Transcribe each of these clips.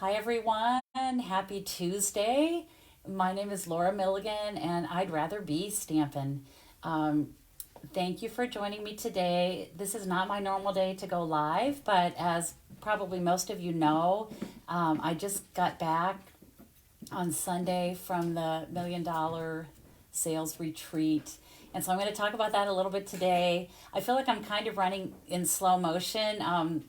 Hi, everyone. Happy Tuesday. My name is Laura Milligan, and I'd rather be Stampin'. Um, Thank you for joining me today. This is not my normal day to go live, but as probably most of you know, I just got back on Sunday from the $1 million sales retreat. And so I'm going to talk about that a little bit today. I feel like I'm kind of running in slow motion.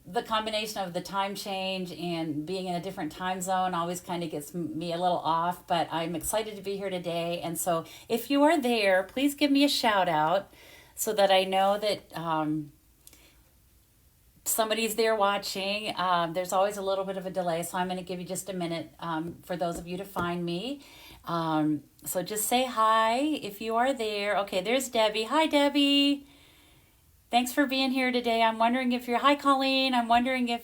The combination of the time change and being in a different time zone always kind of gets me a little off, but I'm excited to be here today. And so if you are there, please give me a shout out so that I know that somebody's there watching. There's always a little bit of a delay, so I'm going to give you just a minute for those of you to find me. So just say hi if you are there. Okay, there's Debbie. Hi, Debbie. Thanks for being here today. I'm wondering if you're, hi Colleen. I'm wondering if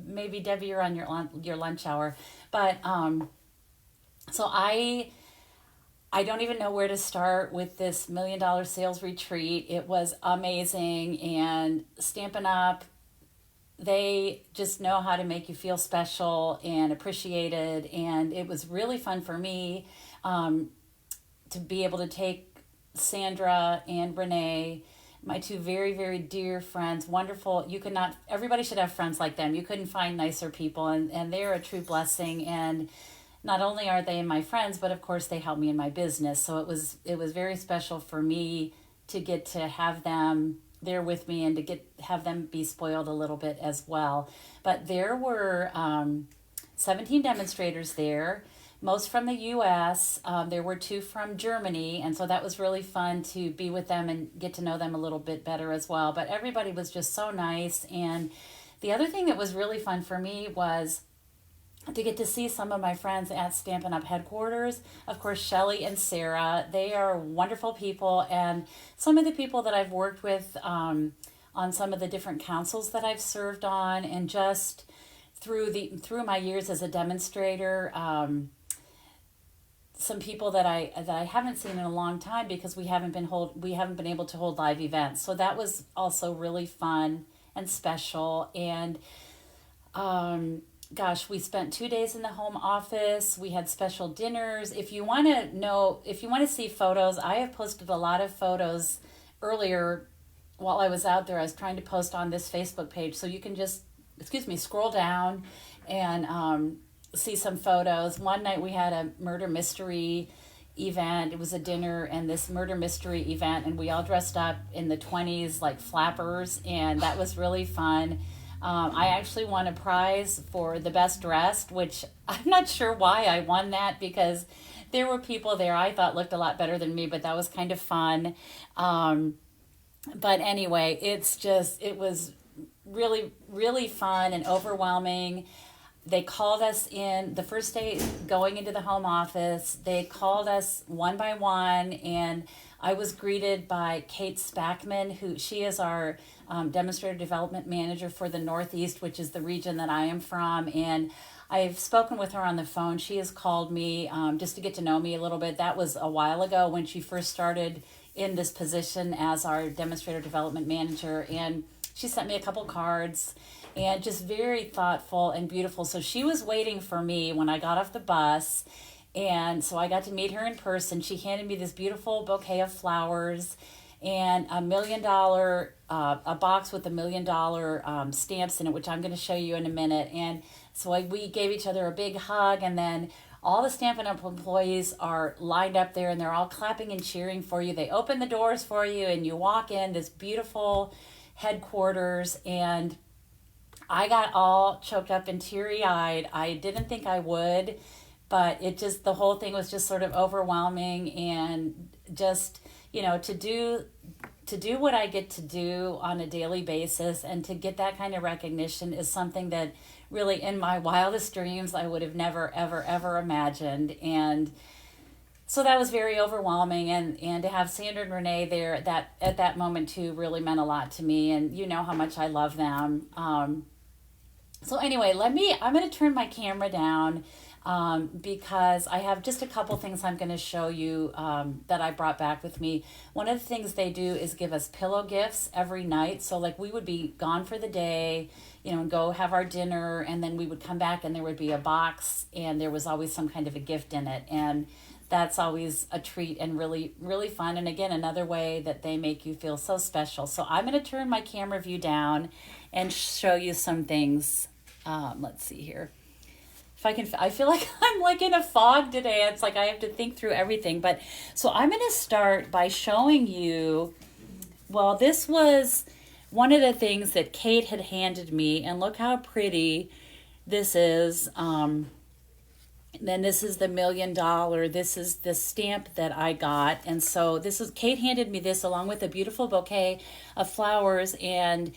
maybe Debbie, you're on your lunch hour. But so I don't even know where to start with this $1 million sales retreat. It was amazing, and Stampin' Up, they just know how to make you feel special and appreciated, and it was really fun for me to be able to take Sandra and Renee, my two very, very dear friends, wonderful. You could not, everybody should have friends like them. You couldn't find nicer people, and they're a true blessing. And not only are they my friends, but of course they help me in my business. So it was very special for me to get to have them there with me and to have them be spoiled a little bit as well. But there were 17 demonstrators there, most from the US. There were two from Germany, and so that was really fun to be with them and get to know them a little bit better as well. But everybody was just so nice. And the other thing that was really fun for me was to get to see some of my friends at Stampin' Up headquarters. Of course, Shelly and Sarah, they are wonderful people, and some of the people that I've worked with on some of the different councils that I've served on, and just through my years as a demonstrator. Some people that I haven't seen in a long time because we haven't been able to hold live events. So that was also really fun and special. And gosh, we spent 2 days in the home office. We had special dinners. If you want to see photos, I have posted a lot of photos earlier while I was out there. I was trying to post on this Facebook page, so you can just, scroll down and see some photos. One night we had a murder mystery event. It was a dinner and this murder mystery event, and we all dressed up in the 20s like flappers, and that was really fun. I actually won a prize for the best dressed, which I'm not sure why I won that, because there were people there I thought looked a lot better than me, but that was kind of fun. But anyway, it was really, really fun and overwhelming. They called us in the first day going into the home office. They called us one by one, and I was greeted by Kate Spackman, she is our demonstrator development manager for the Northeast, which is the region that I am from. And I've spoken with her on the phone. She has called me just to get to know me a little bit. That was a while ago when she first started in this position as our demonstrator development manager. And she sent me a couple cards, and just very thoughtful and beautiful. So she was waiting for me when I got off the bus, and so I got to meet her in person. She handed me this beautiful bouquet of flowers and a box with $1 million stamps in it, which I'm going to show you in a minute. And so we gave each other a big hug, and then all the Stampin' Up employees are lined up there, and they're all clapping and cheering for you. They open the doors for you, and you walk in this beautiful headquarters, and I got all choked up and teary-eyed. I didn't think I would, but the whole thing was just sort of overwhelming, and just, to do what I get to do on a daily basis and to get that kind of recognition is something that really in my wildest dreams I would have never, ever, ever imagined. And so that was very overwhelming, and to have Sandra and Renee there that at that moment too really meant a lot to me, and you know how much I love them. So anyway, I'm going to turn my camera down. because I have just a couple things I'm going to show you that I brought back with me. One of the things they do is give us pillow gifts every night. So like we would be gone for the day, you know, and go have our dinner, and then we would come back and there would be a box and there was always some kind of a gift in it. And that's always a treat and really, really fun. And again, another way that they make you feel so special. So I'm going to turn my camera view down and show you some things. Let's see here. If I can, I feel like I'm like in a fog today. It's like I have to think through everything. But so I'm going to start by showing you, well, this was one of the things that Kate had handed me. And look how pretty this is. Then this is the $1 million. This is the stamp that I got. And so this is, Kate handed me this along with a beautiful bouquet of flowers. And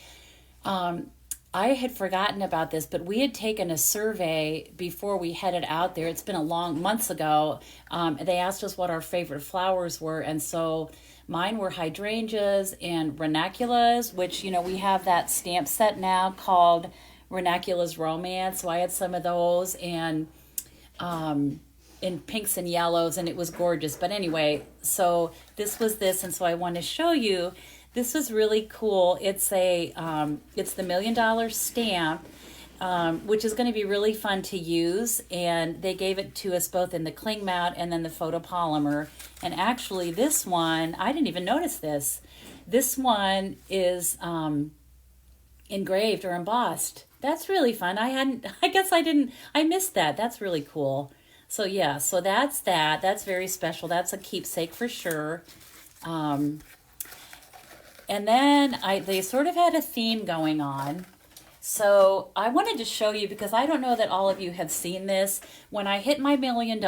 I had forgotten about this, but we had taken a survey before we headed out there. It's been a long, months ago. They asked us what our favorite flowers were. And so mine were hydrangeas and ranunculus, which, you know, we have that stamp set now called Ranunculus Romance. So I had some of those, and in pinks and yellows, and it was gorgeous. But anyway, so this was this, and so I want to show you. This was really cool. It's the $1 million stamp, which is going to be really fun to use. And they gave it to us both in the cling mount and then the photopolymer. And actually, this one, I didn't even notice this. This one is engraved or embossed. That's really fun. I missed that. That's really cool. So yeah, so that's that. That's very special. That's a keepsake for sure. And then they sort of had a theme going on. So I wanted to show you, because I don't know that all of you have seen this. When I hit my $1 million,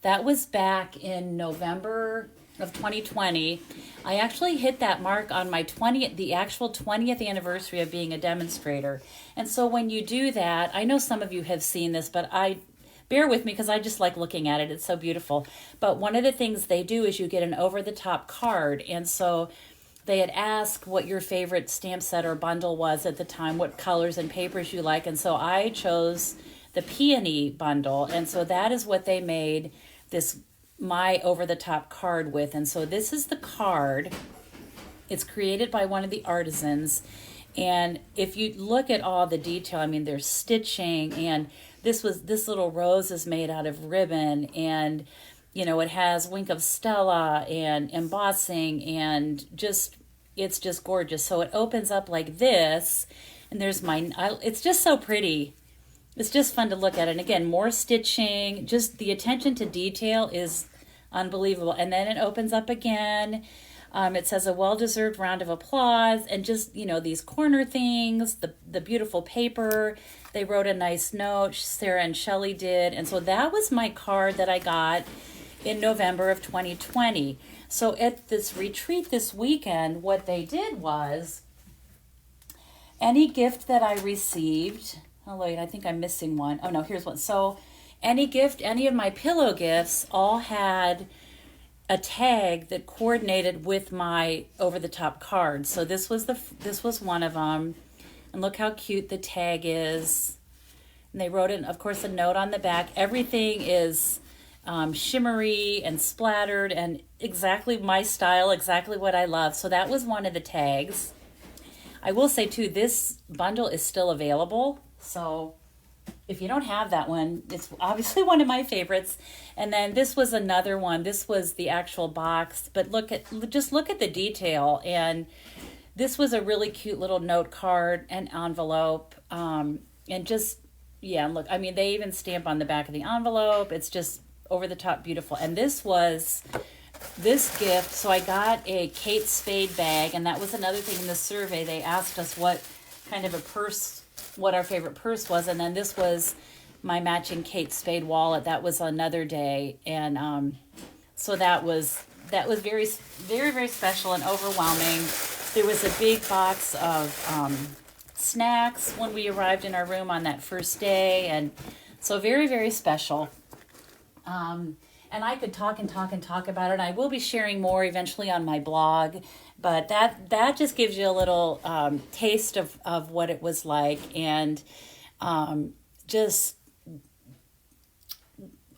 that was back in November of 2020. I actually hit that mark on my the actual 20th anniversary of being a demonstrator. And so when you do that, I know some of you have seen this, but bear with me because I just like looking at it. It's so beautiful. But one of the things they do is you get an over-the-top card. And so they had asked what your favorite stamp set or bundle was at the time, what colors and papers you like. And so I chose the Peony bundle. And so that is what they made my over-the-top card with. And so this is the card. It's created by one of the artisans. And if you look at all the detail, I mean, there's stitching, and this little rose is made out of ribbon, and you know, it has Wink of Stella and embossing, and it's just gorgeous. So it opens up like this, and there's it's just so pretty. It's just fun to look at. And again, more stitching, just the attention to detail is unbelievable. And then it opens up again. It says a well-deserved round of applause, and just, you know, these corner things, the beautiful paper. They wrote a nice note, Sarah and Shelley did. And so that was my card that I got in November of 2020. So at this retreat this weekend, what they did was any gift that I received, oh wait, I think I'm missing one. Oh no, here's one. So any of my pillow gifts all had a tag that coordinated with my over-the-top card. So this was one of them. And look how cute the tag is. And they wrote it, of course, a note on the back. Everything is shimmery and splattered and exactly my style, exactly what I love. So that was one of the tags. I will say too, this bundle is still available. So if you don't have that one, it's obviously one of my favorites. And then this was another one. This was the actual box, but just look at the detail. And this was a really cute little note card and envelope. And just, yeah, look, I mean, they even stamp on the back of the envelope. It's just over the top beautiful. And this gift, so I got a Kate Spade bag, and that was another thing in the survey. They asked us what kind of a purse, what our favorite purse was, and then this was my matching Kate Spade wallet. That was another day, and so that was very, very, very special and overwhelming. There was a big box of snacks when we arrived in our room on that first day, and so very, very special. And I could talk and talk and talk about it. I will be sharing more eventually on my blog, but that just gives you a little taste of what it was like, and just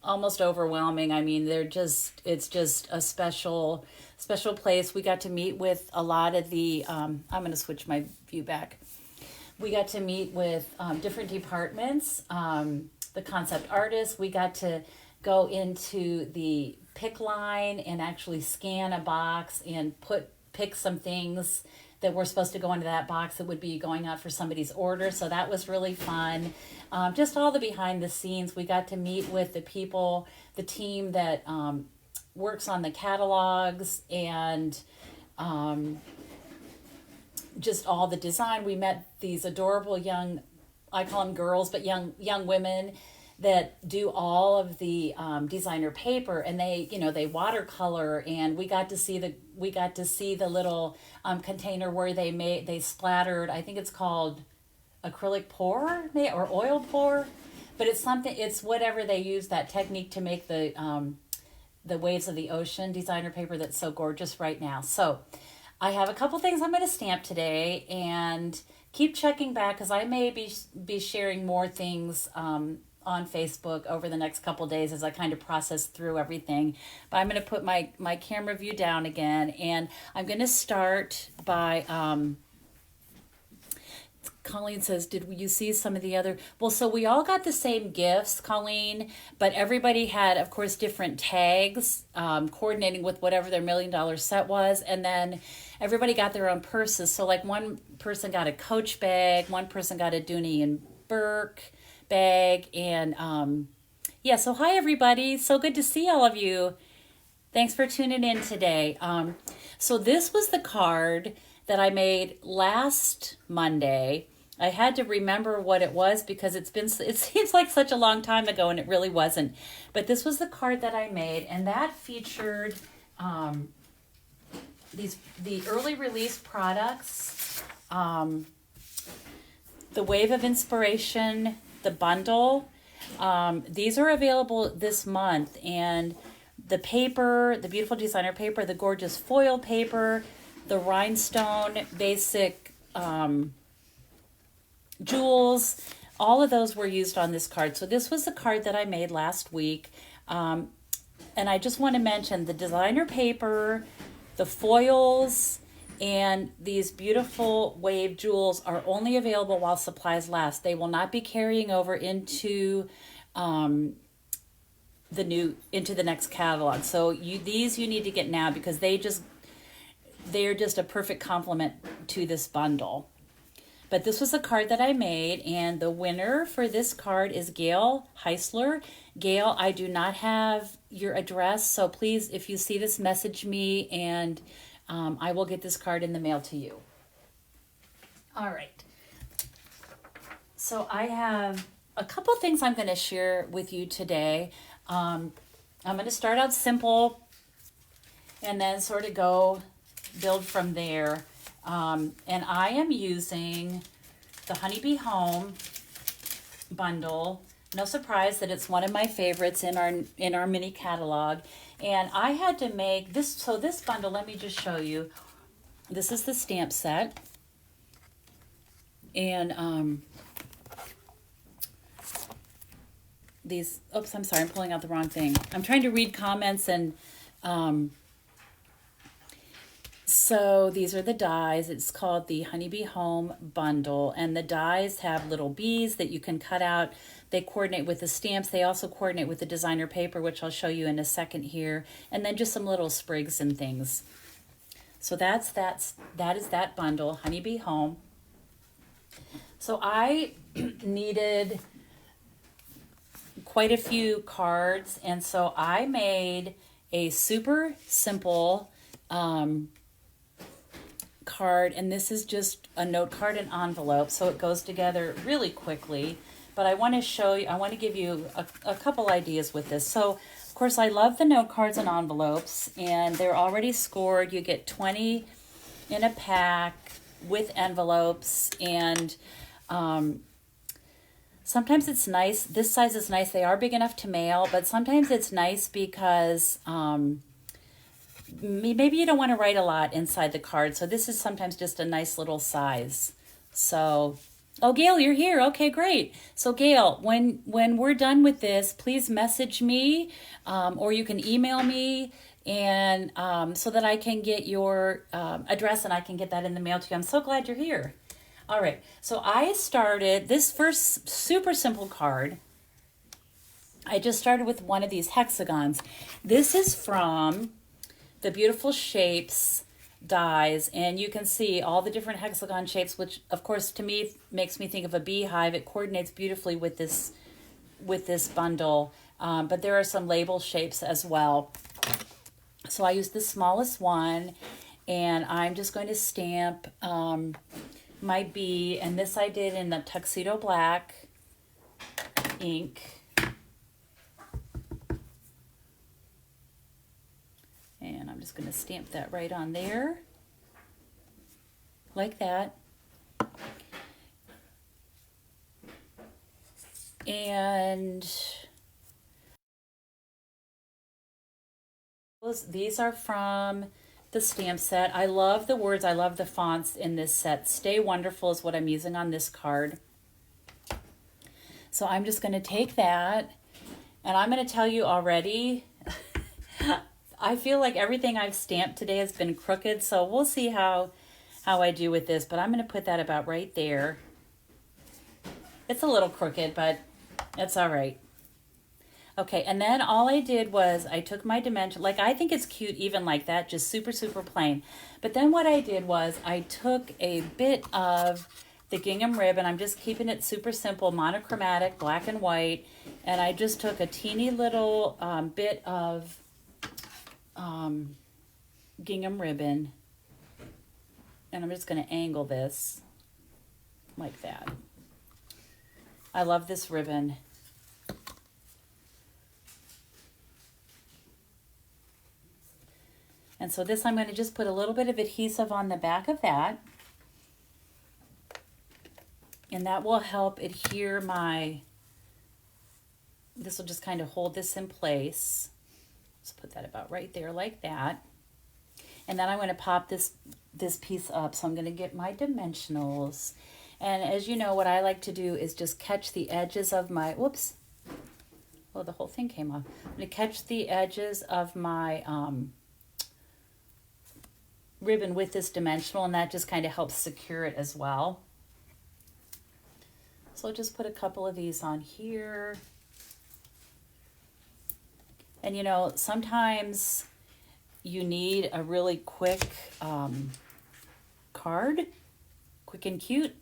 almost overwhelming. I mean, it's just a special place. We got to meet with a lot of the, I'm going to switch my view back. We got to meet with different departments, the concept artists. We got to go into the pick line and actually scan a box and pick some things that were supposed to go into that box that would be going out for somebody's order. So that was really fun. Just all the behind the scenes. We got to meet with the people, the team that works on the catalogs, and just all the design. We met these adorable young, I call them girls, but young women that do all of the designer paper, and they watercolor, and we got to see the little container where they splattered, I think it's called acrylic pour or oil pour, but it's whatever they use, that technique to make the waves of the ocean designer paper that's so gorgeous right now. So I have a couple things I'm going to stamp today, and keep checking back because I may be sharing more things on Facebook over the next couple days as I kind of process through everything. But I'm going to put my camera view down again, and I'm going to start by, Colleen says, did you see some of the other? Well, so we all got the same gifts, Colleen, but everybody had, of course, different tags coordinating with whatever their $1 million set was. And then everybody got their own purses. So like one person got a Coach bag, one person got a Dooney and Burke bag, and yeah, so hi everybody, so good to see all of you. Thanks for tuning in today. So this was the card that I made last Monday. I had to remember what it was because it seems like such a long time ago, and it really wasn't. But this was the card that I made, and that featured the early release products, the Wave of Inspiration, the bundle. These are available this month, and the paper, the beautiful designer paper, the gorgeous foil paper, the rhinestone basic jewels, all of those were used on this card. So this was the card that I made last week, and I just want to mention the designer paper, the foils, and these beautiful wave jewels are only available while supplies last. They will not be carrying over into the next catalog. So you need to get now because they're just a perfect complement to this bundle. But this was the card that I made, and the winner for this card is Gail Heisler. Gail, I do not have your address, so please, if you see this, message me, and I will get this card in the mail to you. All right. So I have a couple things I'm going to share with you today. I'm going to start out simple and then sort of build from there. And I am using the Honeybee Home bundle. No surprise that it's one of my favorites in our mini catalog. And I had to make this, so this bundle, let me just show you. This is the stamp set. And these, oops, I'm sorry, I'm pulling out the wrong thing. I'm trying to read comments, and so these are the dies. It's called the Honeybee Home Bundle, and the dies have little bees that you can cut out. They coordinate with the stamps. They also coordinate with the designer paper, which I'll show you in a second here, and then just some little sprigs and things. So that is that bundle, Honeybee Home. So I needed quite a few cards, and so I made a super simple card, and this is just a note card and envelope, so it goes together really quickly. But I want to show you, I want to give you a couple ideas with this. So, of course, I love the note cards and envelopes, and they're already scored. You get 20 in a pack with envelopes, and sometimes it's nice. This size is nice. They are big enough to mail, but sometimes it's nice because maybe you don't want to write a lot inside the card. So this is sometimes just a nice little size. So Oh, Gail, you're here. Okay, great. So, Gail, when we're done with this, please message me, or you can email me, and so that I can get your address and I can get that in the mail to you. I'm so glad you're here. All right. So I started this first super simple card. I just started with one of these hexagons. This is from the Beautiful Shapes dies, and you can see all the different hexagon shapes, which of course to me makes me think of a beehive. It coordinates beautifully with this bundle, but there are some label shapes as well. So I used the smallest one, and I'm just going to stamp my bee, and this I did in the Tuxedo Black ink. And I'm just going to stamp that right on there, like that. And these are from the stamp set. I love the words, I love the fonts in this set. Stay Wonderful is what I'm using on this card. So I'm just going to take that, and I'm going to tell you already, I feel like everything I've stamped today has been crooked, so we'll see how I do with this, but I'm going to put that about right there. It's a little crooked, but it's all right. Okay, and then all I did was I took my dimension, like I think it's cute even like that, just super, super plain. But then what I did was I took a bit of the gingham ribbon. I'm just keeping it super simple, monochromatic, black and white, and I just took a teeny little bit of gingham ribbon, and I'm just going to angle this like that. I love this ribbon. And so this I'm going to just put a little bit of adhesive on the back of that, and that will help adhere this will just kind of hold this in place. Let's put that about right there like that. And then I'm going to pop this piece up. So I'm going to get my dimensionals. And as you know, what I like to do is just catch the edges of my, whoops. Well, the whole thing came off. I'm going to catch the edges of my ribbon with this dimensional, and that just kind of helps secure it as well. So I'll just put a couple of these on here. And you know, sometimes you need a really quick card, quick and cute.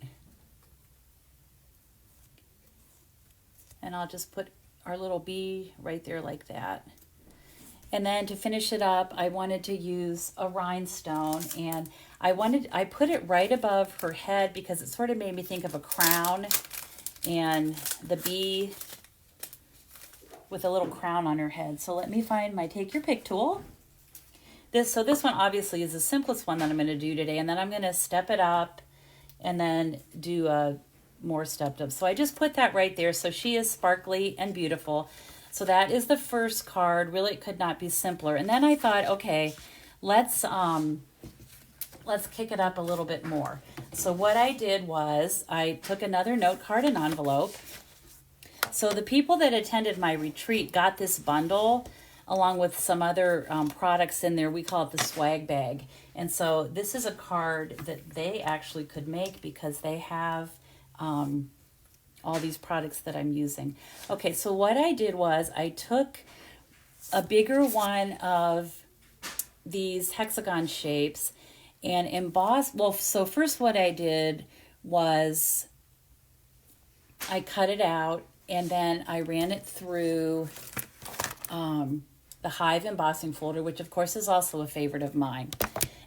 And I'll just put our little bee right there like that. And then to finish it up, I wanted to use a rhinestone, and I put it right above her head because it sort of made me think of a crown, and the bee with a little crown on her head. So let me find my Take Your Pick tool. This one obviously is the simplest one that I'm going to do today, and then I'm going to step it up and then do a more stepped up. So I just put that right there. So she is sparkly and beautiful. So that is the first card. Really, it could not be simpler. And then I thought, okay, let's kick it up a little bit more. So what I did was I took another note card and envelope. So the people that attended my retreat got this bundle along with some other products in there. We call it the swag bag. And so this is a card that they actually could make because they have all these products that I'm using. Okay, so what I did was I took a bigger one of these hexagon shapes and embossed. Well, so first what I did was I cut it out, and then I ran it through the Hive embossing folder, which of course is also a favorite of mine.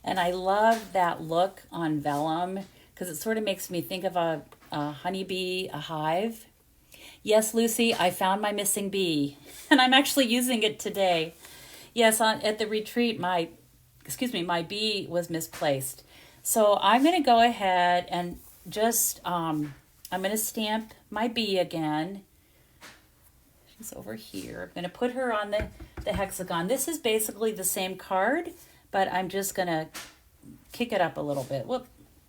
And I love that look on vellum because it sort of makes me think of a honeybee, a hive. Yes, Lucy, I found my missing bee, and I'm actually using it today. Yes, at the retreat, my bee was misplaced. So I'm going to go ahead and just, I'm going to stamp my bee again. She's over here. I'm going to put her on the hexagon. This is basically the same card, but I'm just going to kick it up a little bit. Whoop.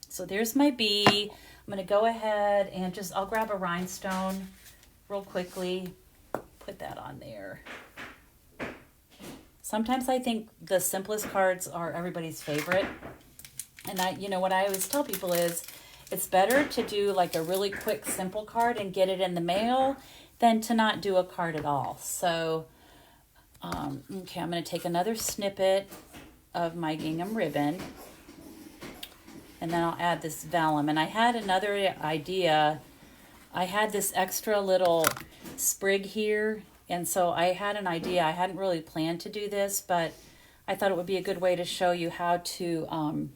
So there's my bee. I'm going to go ahead and I'll grab a rhinestone real quickly, put that on there. Sometimes I think the simplest cards are everybody's favorite. And what I always tell people is it's better to do like a really quick, simple card and get it in the mail than to not do a card at all. So, okay, I'm going to take another snippet of my gingham ribbon, and then I'll add this vellum. And I had another idea. I had this extra little sprig here, and so I had an idea. I hadn't really planned to do this, but I thought it would be a good way to show you how to,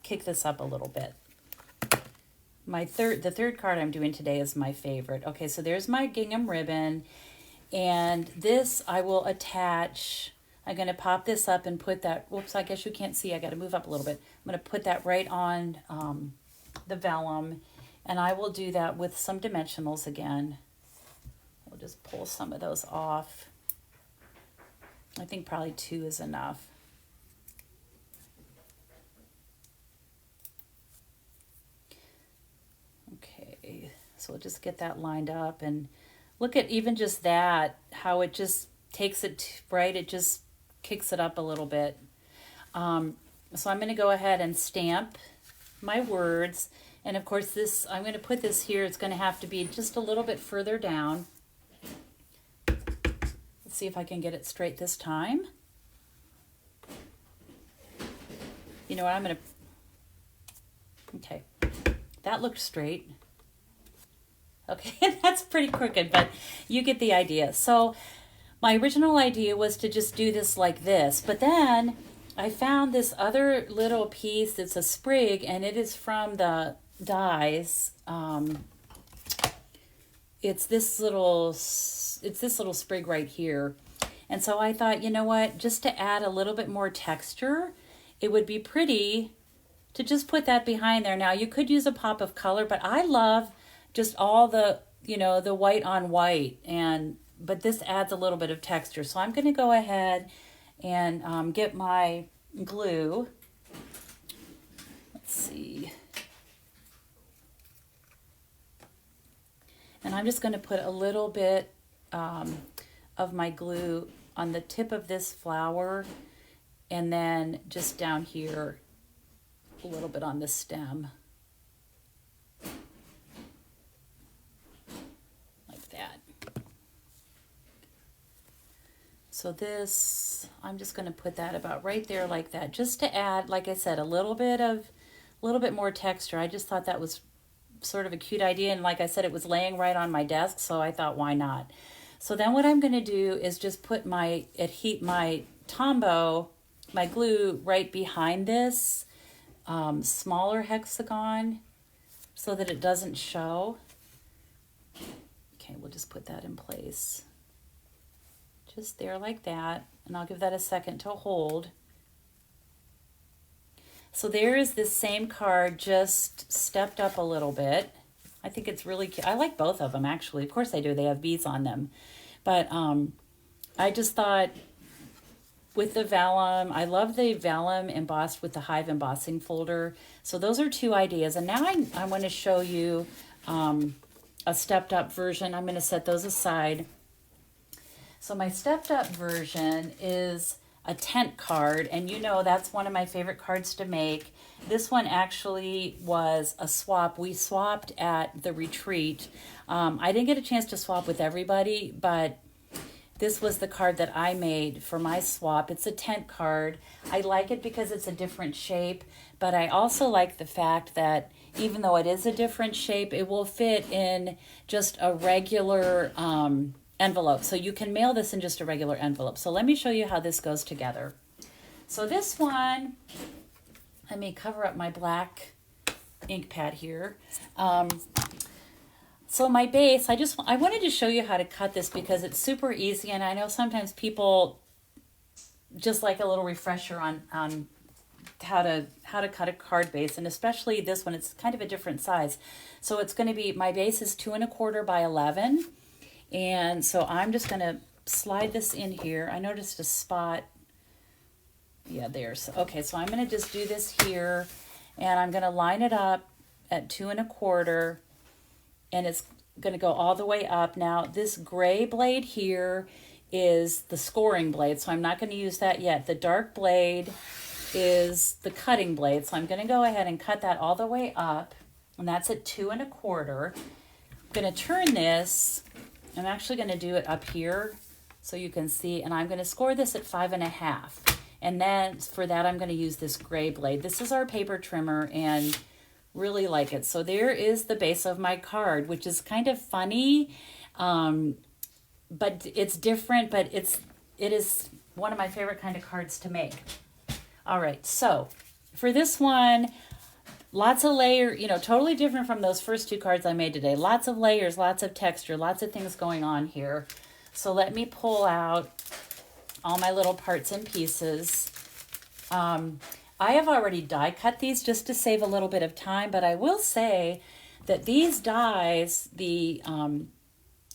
kick this up a little bit. The third card I'm doing today is my favorite. Okay, so there's my gingham ribbon, and this I will attach. I'm going to pop this up and put that, whoops, I guess you can't see. I got to move up a little bit. I'm going to put that right on the vellum, and I will do that with some dimensionals again. We'll just pull some of those off. I think probably 2 is enough. Okay, so we'll just get that lined up, and look at even just that, how it just takes it right. It just kicks it up a little bit. So I'm going to go ahead and stamp my words. And of course I'm going to put this here. It's going to have to be just a little bit further down. Let's see if I can get it straight this time. You know what, I'm going to, okay, that looked straight. Okay, that's pretty crooked, but you get the idea. So my original idea was to just do this like this, but then I found this other little piece. It's a sprig, and it is from the dies. It's this little sprig right here. And so I thought, you know what, just to add a little bit more texture, it would be pretty to just put that behind there. Now you could use a pop of color, but I love just all the, the white on white, but this adds a little bit of texture. So I'm going to go ahead and get my glue. Let's see. And I'm just going to put a little bit of my glue on the tip of this flower, and then just down here a little bit on the stem. So this, I'm just going to put that about right there like that, just to add, like I said, a little bit more texture. I just thought that was sort of a cute idea, and like I said, it was laying right on my desk, so I thought, why not? So then what I'm going to do is just put my Tombow, my glue, right behind this smaller hexagon so that it doesn't show. Okay, we'll just put that in place. Just there like that, and I'll give that a second to hold. So there is this same card, just stepped up a little bit. I think it's really cute. I like both of them, actually. Of course I do. They have beads on them. But I just thought with the vellum, I love the vellum embossed with the Hive embossing folder. So those are 2 ideas. And now I want to show you a stepped up version. I'm going to set those aside. So my stepped up version is a tent card, and that's one of my favorite cards to make. This one actually was a swap. We swapped at the retreat. I didn't get a chance to swap with everybody, but this was the card that I made for my swap. It's a tent card. I like it because it's a different shape, but I also like the fact that even though it is a different shape, it will fit in just a regular envelope. So you can mail this in just a regular envelope. So let me show you how this goes together. So this one, let me cover up my black ink pad here. So my base, I wanted to show you how to cut this because it's super easy, and I know sometimes people just like a little refresher on how to cut a card base, and especially this one, it's kind of a different size. So it's going to be, my base is 2 1/4 by 11. And so I'm just going to slide this in here. I noticed a spot. Yeah, there's. Okay, so I'm going to just do this here, and I'm going to line it up at 2 1/4, and it's going to go all the way up. Now this gray blade here is the scoring blade, so I'm not going to use that yet. The dark blade is the cutting blade, so I'm going to go ahead and cut that all the way up, and that's at 2 1/4. I'm going to turn this. I'm actually going to do it up here so you can see, and I'm going to score this at 5 1/2. And then for that, I'm going to use this gray blade. This is our paper trimmer, and really like it. So there is the base of my card, which is kind of funny, but it's different, but it is one of my favorite kind of cards to make. All right, so for this one, lots of layer, totally different from those first 2 cards I made today. Lots of layers, lots of texture, lots of things going on here. So let me pull out all my little parts and pieces. I have already die cut these just to save a little bit of time, but I will say that these dies, the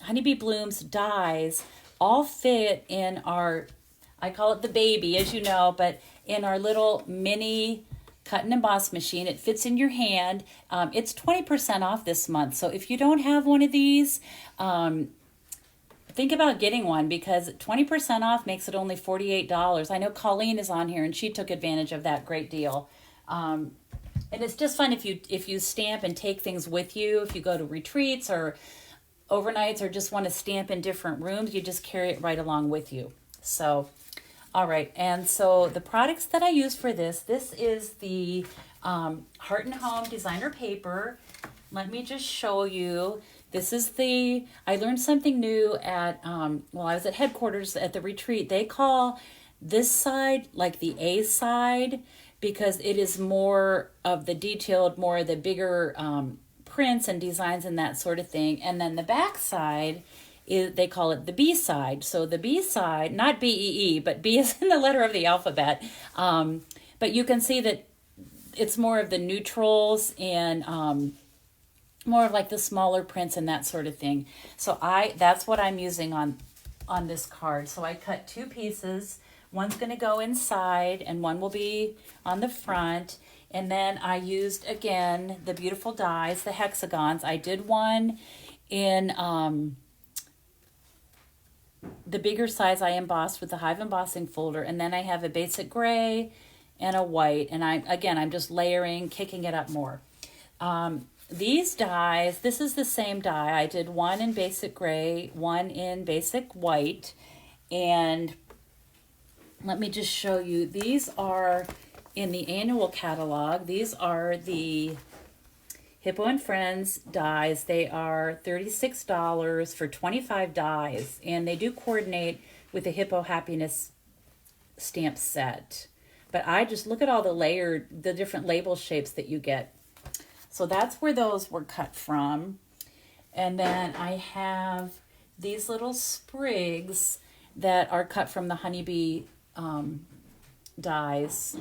Honeybee Blooms dies, all fit in our, I call it the baby, as you know, but in our little mini cut and emboss machine. It fits in your hand. It's 20% off this month. So if you don't have one of these, think about getting one, because 20% off makes it only $48. I know Colleen is on here and she took advantage of that great deal. And it's just fun if you stamp and take things with you. If you go to retreats or overnights or just want to stamp in different rooms, you just carry it right along with you. So, all right. And so the products that I use for this is the Heart and Home designer paper. Let me just show you. This is I learned something new at, I was at headquarters at the retreat. They call this side like the A side, because it is more of the detailed, more of the bigger prints and designs and that sort of thing. And then the back side, they call it the B side. So the B side, not B-E-E, but B is in the letter of the alphabet. But you can see that it's more of the neutrals and more of like the smaller prints and that sort of thing. So that's what I'm using on this card. So I cut 2 pieces. One's going to go inside and one will be on the front. And then I used, again, the beautiful dies, the hexagons. I did one in the bigger size. I embossed with the Hive embossing folder. And then I have a basic gray and a white. And I'm just layering, kicking it up more. These dies, this is the same die. I did one in basic gray, one in basic white. And let me just show you. These are in the annual catalog. These are the Hippo and Friends dies. They are $36 for 25 dies. And they do coordinate with the Hippo Happiness stamp set. But I just look at all the different label shapes that you get. So that's where those were cut from. And then I have these little sprigs that are cut from the Honeybee dies.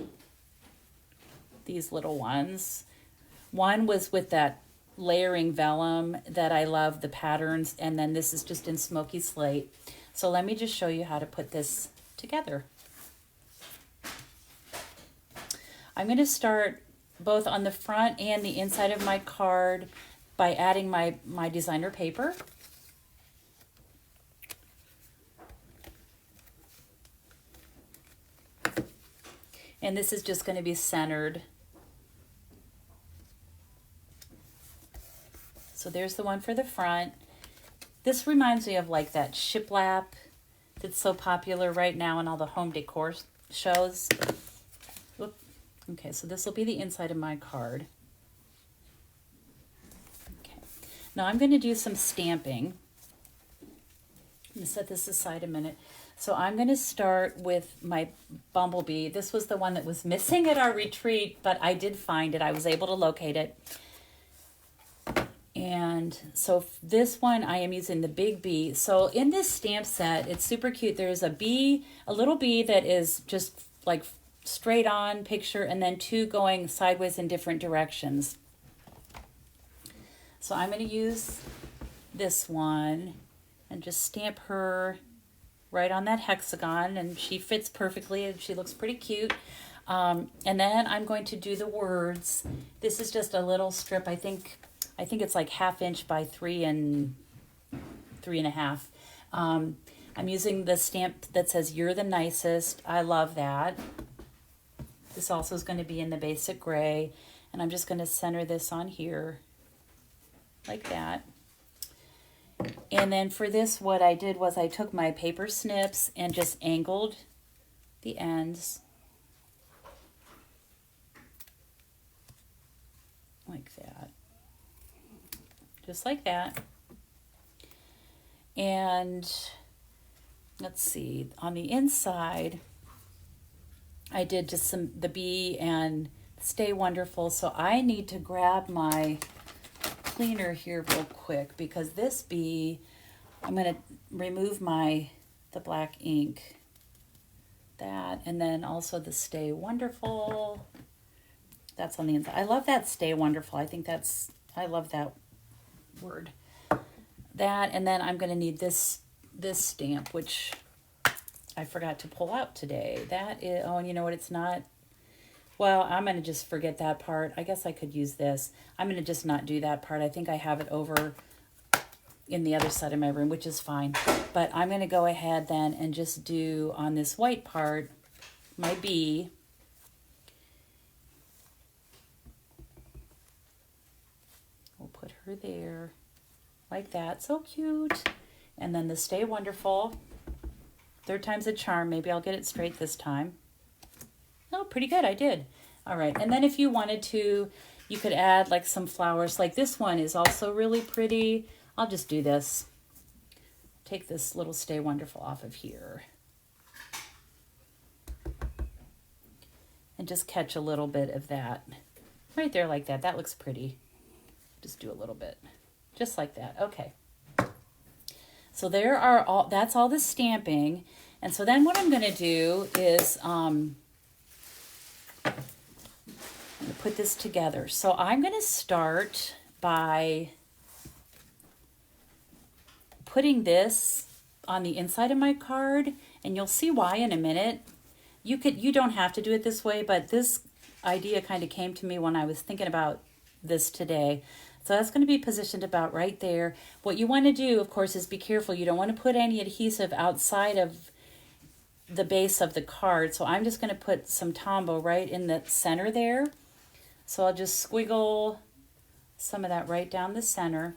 These little ones. One was with that layering vellum that I love, the patterns. And then this is just in smoky slate. So let me just show you how to put this together. I'm going to start both on the front and the inside of my card by adding my designer paper. And this is just going to be centered. So there's the one for the front. This reminds me of like that shiplap that's so popular right now in all the home decor shows. Okay, so this will be the inside of my card. Okay, now I'm going to do some stamping. I'm going to set this aside a minute. So I'm going to start with my bumblebee. This was the one that was missing at our retreat, but I did find it. I was able to locate it. And so this one, I am using the big bee. So in this stamp set, it's super cute. There's a bee, a little bee that is just like straight on picture, and then 2 going sideways in different directions. So I'm going to use this one and just stamp her right on that hexagon, and she fits perfectly and she looks pretty cute. And then I'm going to do the words. This is just a little strip. I think it's like 1/2 inch by 3.5. I'm using the stamp that says "You're the nicest." I love that. This also is going to be in the basic gray, and I'm just going to center this on here like that. And then for this, what I did was I took my paper snips and just angled the ends like that, just like that. And let's see, on the inside, I did just the bee and Stay Wonderful. So I need to grab my cleaner here real quick because this bee, I'm going to remove the black ink. That, and then also the Stay Wonderful. That's on the inside. I love that Stay Wonderful. I love that word. That, and then I'm going to need this stamp, which I forgot to pull out today. That is, oh, and you know what, it's not, well, I'm going to just forget that part. I guess I could use this. I'm going to just not do that part. I think I have it over in the other side of my room, which is fine. But I'm going to go ahead then and just do on this white part, my bee. We'll put her there like that. So cute. And then the Stay Wonderful. 3rd time's a charm. Maybe I'll get it straight this time. Oh, pretty good. I did. All right. And then if you wanted to, you could add like some flowers. Like this one is also really pretty. I'll just do this. Take this little Stay Wonderful off of here. And just catch a little bit of that. Right there like that. That looks pretty. Just do a little bit. Just like that. Okay. So that's all the stamping. And so then what I'm going to do is I'm going to put this together. So I'm going to start by putting this on the inside of my card, and you'll see why in a minute. You don't have to do it this way, but this idea kind of came to me when I was thinking about this today. So that's going to be positioned about right there. What you want to do, of course, is be careful. You don't want to put any adhesive outside of the base of the card. So I'm just going to put some Tombow right in the center there. So I'll just squiggle some of that right down the center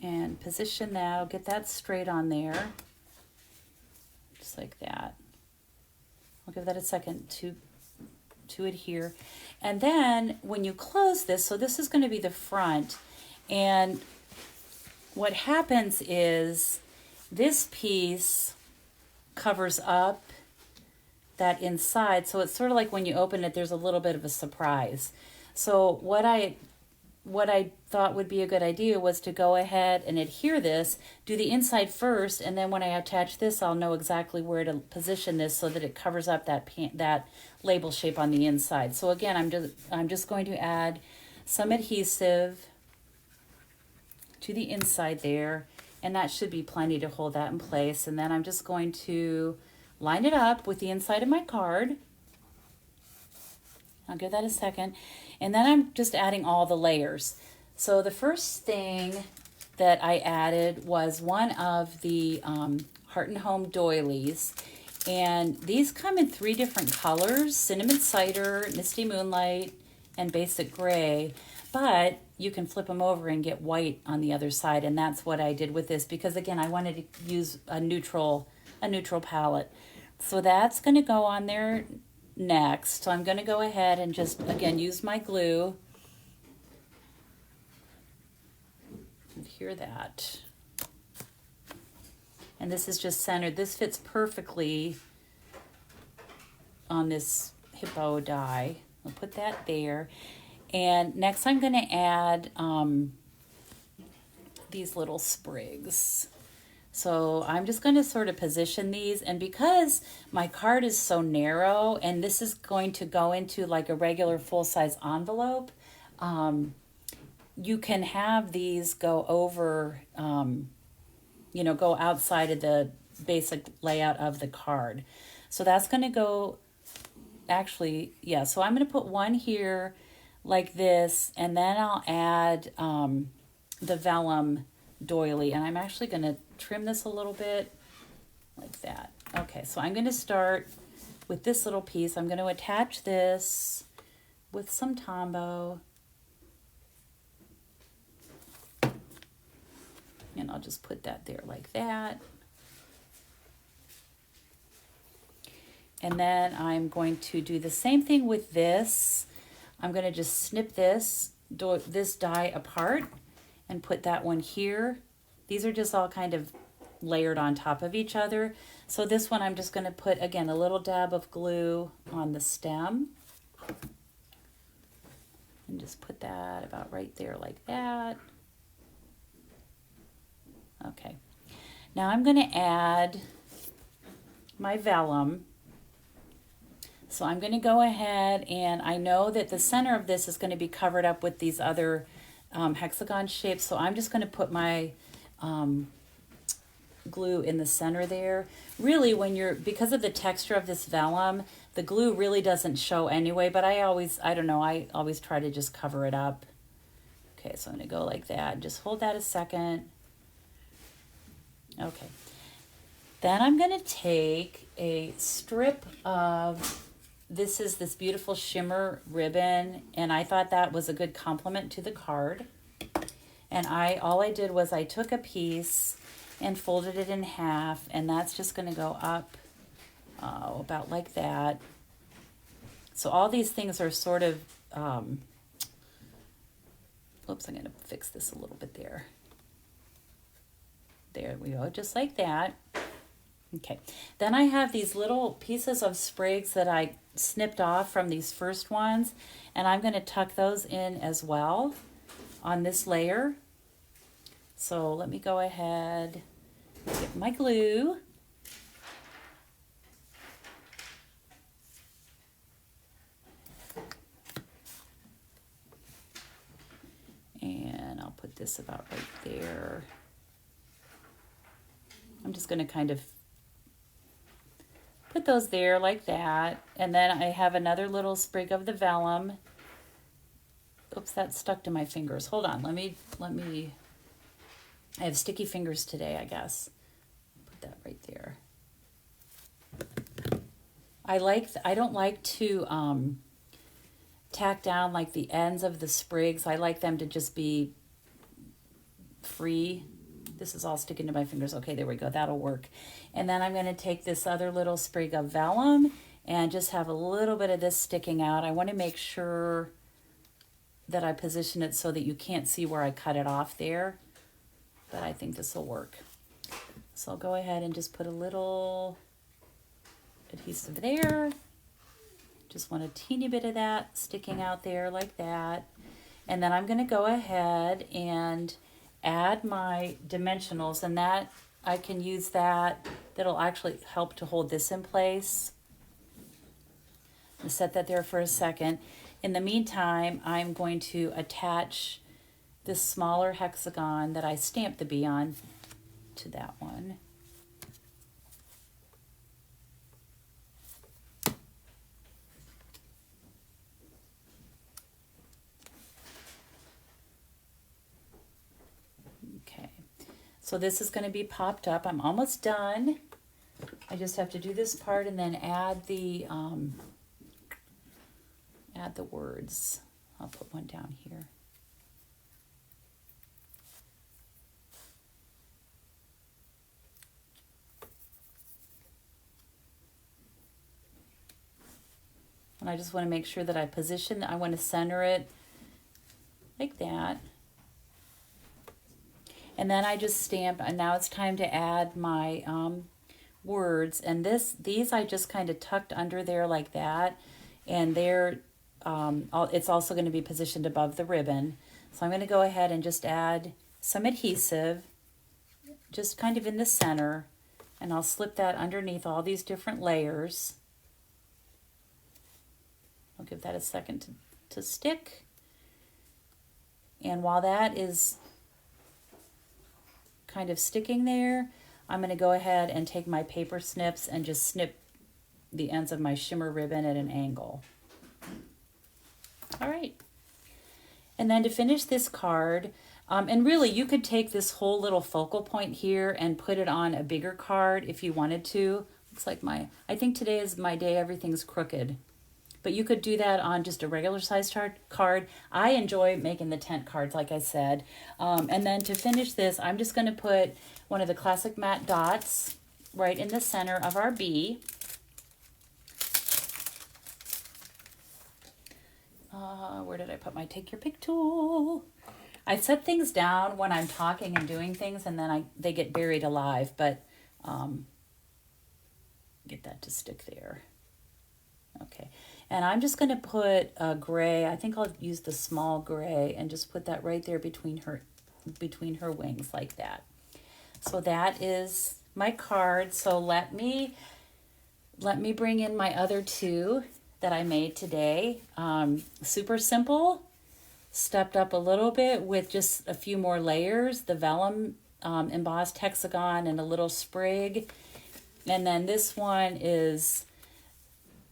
and position that. I'll get that straight on there, just like that. I'll give that a second to adhere. And then when you close this, so this is going to be the front, and what happens is this piece covers up that inside, so it's sort of like when you open it, there's a little bit of a surprise. So what I thought would be a good idea was to go ahead and adhere this, do the inside first, and then when I attach this, I'll know exactly where to position this so that it covers up that label shape on the inside. So again, I'm just going to add some adhesive to the inside there, and that should be plenty to hold that in place. And then I'm just going to line it up with the inside of my card. I'll give that a second. And then I'm just adding all the layers. So the first thing that I added was one of the Heart and Home doilies. And these come in 3 different colors: Cinnamon Cider, Misty Moonlight, and Basic Gray. But you can flip them over and get white on the other side. And that's what I did with this because, again, I wanted to use a neutral palette. So that's going to go on there next. So I'm going to go ahead and just, again, use my glue. Adhere that. And this is just centered. This fits perfectly on this hippo die. I'll put that there. And next I'm going to add these little sprigs. So I'm just going to sort of position these, and because my card is so narrow and this is going to go into like a regular full-size envelope, you can have these go over, go outside of the basic layout of the card. So that's going to go actually, yeah, so I'm going to put one here like this, and then I'll add the vellum doily, and I'm actually going to trim this a little bit like that. Okay, so I'm going to start with this little piece. I'm going to attach this with some Tombow, and I'll just put that there like that. And then I'm going to do the same thing with this. I'm going to just snip this die apart and put that one here. These are just all kind of layered on top of each other. So this one I'm just going to put, again, a little dab of glue on the stem. And just put that about right there like that. Okay. Now I'm going to add my vellum. So I'm going to go ahead, and I know that the center of this is going to be covered up with these other hexagon shapes. So I'm just going to put my glue in the center there. Really, because of the texture of this vellum, the glue really doesn't show anyway, but I always try to just cover it up. Okay, so I'm going to go like that. Just hold that a second. Okay. Then I'm going to take a strip of, this is this beautiful shimmer ribbon, and I thought that was a good complement to the card. And all I did was I took a piece and folded it in half, and that's just going to go up about like that. So all these things are sort of, oops, I'm going to fix this a little bit there. There we go, just like that. Okay, then I have these little pieces of sprigs that I snipped off from these first ones, and I'm going to tuck those in as well on this layer. So let me go ahead and get my glue. And I'll put this about right there. I'm just going to kind of put those there like that. And then I have another little sprig of the vellum. Oops, that stuck to my fingers. Hold on, let me, I have sticky fingers today, I guess. Put that right there. I don't like to tack down like the ends of the sprigs. I like them to just be free. This is all sticking to my fingers. Okay, there we go. That'll work. And then I'm going to take this other little sprig of vellum and just have a little bit of this sticking out. I want to make sure that I position it so that you can't see where I cut it off there. But I think this will work. So I'll go ahead and just put a little adhesive there. Just want a teeny bit of that sticking out there like that. And then I'm going to go ahead and add my dimensionals, and that I can use that'll actually help to hold this in place. I'll set that there for a second. In the meantime, I'm going to attach this smaller hexagon that I stamped the bee on to that one. So this is going to be popped up. I'm almost done. I just have to do this part and then add the words. I'll put one down here. And I just want to make sure that I position, I want to center it like that. And then I just stamp, and now it's time to add my words. And these I just kind of tucked under there like that. And it's also going to be positioned above the ribbon. So I'm going to go ahead and just add some adhesive, just kind of in the center. And I'll slip that underneath all these different layers. I'll give that a second to stick. And while that is kind of sticking there, I'm going to go ahead and take my paper snips and just snip the ends of my shimmer ribbon at an angle. All right. And then to finish this card, and really you could take this whole little focal point here and put it on a bigger card if you wanted to. Looks like I think today is my day everything's crooked. But you could do that on just a regular sized card. I enjoy making the tent cards, like I said. And then to finish this, I'm just going to put one of the classic matte dots right in the center of our bee. Where did I put my take your pick tool? I set things down when I'm talking and doing things, and then they get buried alive, but get that to stick there. Okay, and I'm just going to put a gray. I think I'll use the small gray and just put that right there between her wings like that. So that is my card. So let me bring in my other two that I made today. Super simple, stepped up a little bit with just a few more layers, the vellum embossed hexagon and a little sprig. And then this one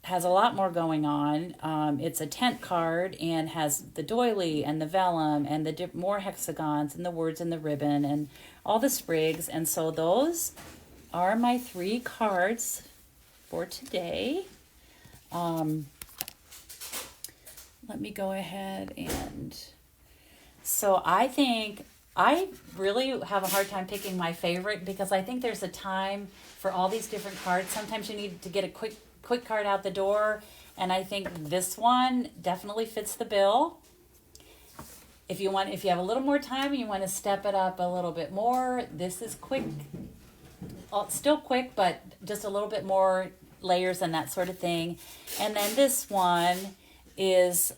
has a lot more going on. It's a tent card and has the doily and the vellum and the more hexagons and the words and the ribbon and all the sprigs. And so those are my 3 cards for today. Let me go ahead and, so I think I really have a hard time picking my favorite because I think there's a time for all these different cards. Sometimes you need to get a quick card out the door, and I think this one definitely fits the bill. If you have a little more time and you want to step it up a little bit more, this is quick. Still quick, but just a little bit more layers and that sort of thing. And then this one is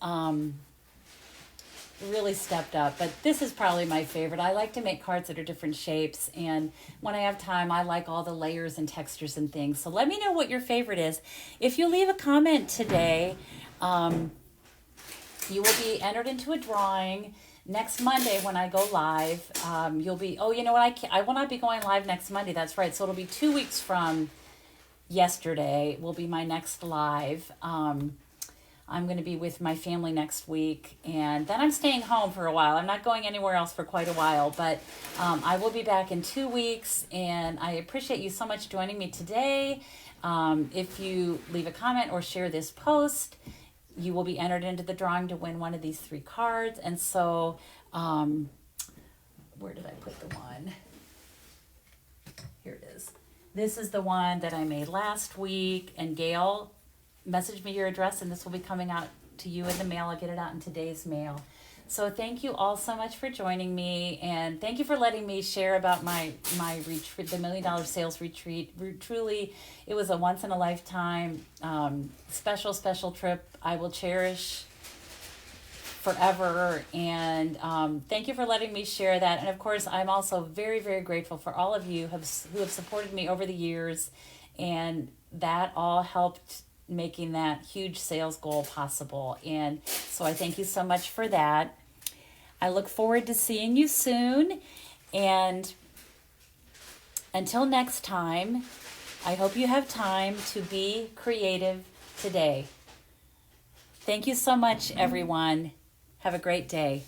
really stepped up, but this is probably my favorite. I like to make cards that are different shapes, and when I have time, I like all the layers and textures and things. So let me know what your favorite is. If you leave a comment today, you will be entered into a drawing next Monday when I go live. You'll be, oh, you know what, I will not be going live next Monday. That's right. So it'll be 2 weeks from yesterday will be my next live. I'm going to be with my family next week, and then I'm staying home for a while. I'm not going anywhere else for quite a while, but I will be back in 2 weeks, and I appreciate you so much joining me today. If you leave a comment or share this post, you will be entered into the drawing to win one of these 3 cards. And so, where did I put the one? Here it is. This is the one that I made last week, and Gail, message me your address, and this will be coming out to you in the mail. I'll get it out in today's mail. So thank you all so much for joining me, and thank you for letting me share about my retreat, the $1 Million Sales Retreat. Truly, it was a once-in-a-lifetime special trip I will cherish forever, and thank you for letting me share that. And of course, I'm also very, very grateful for all of you who have supported me over the years, and that all helped making that huge sales goal possible. And so I thank you so much for that. I look forward to seeing you soon, and until next time, I hope you have time to be creative today. Thank you so much, everyone. Have a great day.